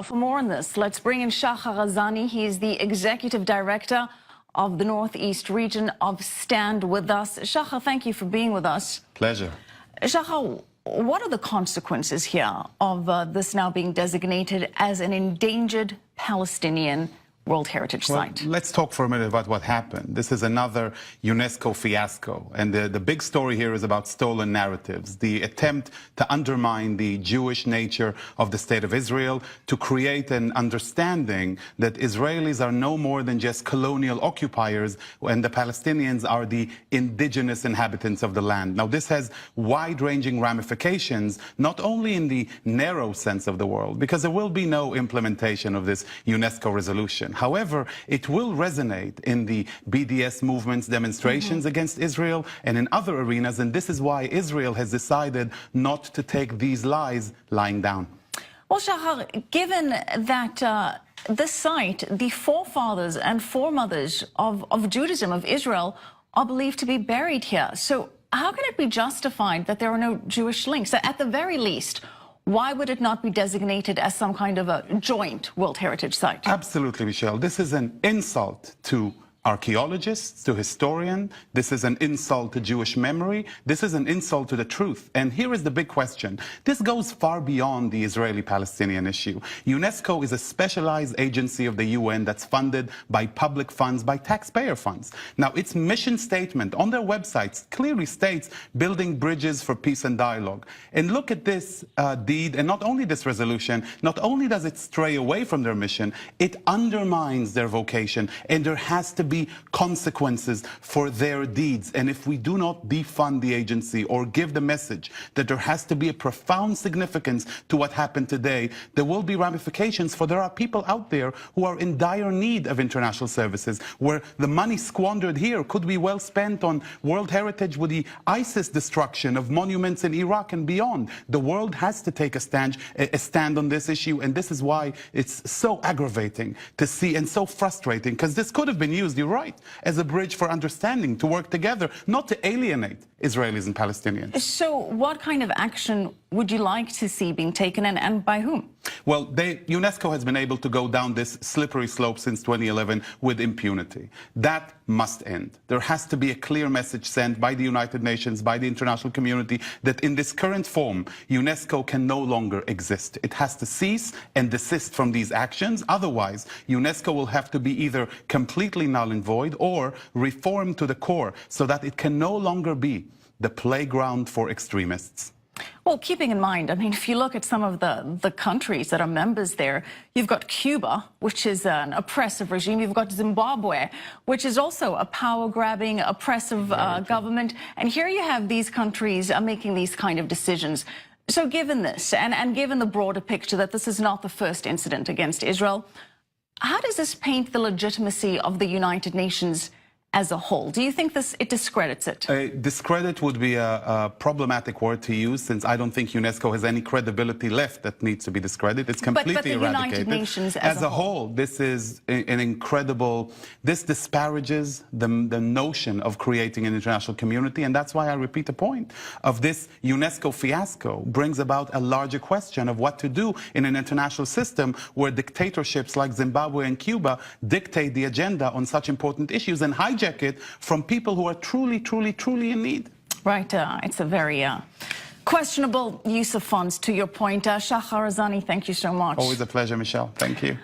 For more on this, let's bring in Shahari. He is the Executive Director of the Northeast region of Stand With Us. Shahar, thank you for being with us. Pleasure. Shahar, what are the consequences here of this now being designated as an endangered Palestinian World Heritage Site? Well, let's talk for a minute about what happened. This is another UNESCO fiasco. And the big story here is about stolen narratives, the attempt to undermine the Jewish nature of the State of Israel, to create an understanding that Israelis are no more than just colonial occupiers and the Palestinians are the indigenous inhabitants of the land. Now, this has wide-ranging ramifications, not only in the narrow sense of the world, because there will be no implementation of this UNESCO resolution. However, it will resonate in the BDS movement's demonstrations against Israel and in other arenas, and this is why Israel has decided not to take these lies lying down. Well, Shahar, given that this site, the forefathers and foremothers of Judaism, of Israel, are believed to be buried here, so how can it be justified that there are no Jewish links? At the very least, why would it not be designated as some kind of a joint World Heritage Site? Absolutely, Michelle. This is an insult to archaeologists, to historians. This is an insult to Jewish memory. This is an insult to the truth. And here is the big question. This goes far beyond the Israeli-Palestinian issue. UNESCO is a specialized agency of the UN that's funded by public funds, by taxpayer funds. Now, its mission statement on their websites clearly states building bridges for peace and dialogue. And look at this deed, and not only this resolution, not only does it stray away from their mission, it undermines their vocation, and there has to be consequences for their deeds. And if we do not defund the agency or give the message that there has to be a profound significance to what happened today, there will be ramifications, for there are people out there who are in dire need of international services, where the money squandered here could be well spent on World Heritage with the ISIS destruction of monuments in Iraq and beyond. The world has to take a stand on this issue, and this is why it's so aggravating to see and so frustrating, because this could have been used, you're right, as a bridge for understanding, to work together, not to alienate Israelis and Palestinians. So what kind of action would you like to see being taken, and by whom? Well, UNESCO has been able to go down this slippery slope since 2011 with impunity. That must end. There has to be a clear message sent by the United Nations, by the international community, that in this current form, UNESCO can no longer exist. It has to cease and desist from these actions. Otherwise, UNESCO will have to be either completely null and void or reformed to the core, so that it can no longer be the playground for extremists. Well, keeping in mind, I mean, if you look at some of the countries that are members there, you've got Cuba, which is an oppressive regime. You've got Zimbabwe, which is also a power-grabbing, oppressive government. And here you have these countries making these kind of decisions. So given this, and given the broader picture that this is not the first incident against Israel, how does this paint the legitimacy of the United Nations as a whole? Do you think it discredits it? Discredit would be a problematic word to use, since I don't think UNESCO has any credibility left that needs to be discredited. It's completely but the eradicated. United Nations as a whole, this is an incredible, this disparages the notion of creating an international community, and that's why I repeat the point of this UNESCO fiasco brings about a larger question of what to do in an international system where dictatorships like Zimbabwe and Cuba dictate the agenda on such important issues and hijack it from people who are truly, truly, truly in need. Right. It's a very questionable use of funds, to your point. Shahari, thank you so much. Always a pleasure, Michelle. Thank you.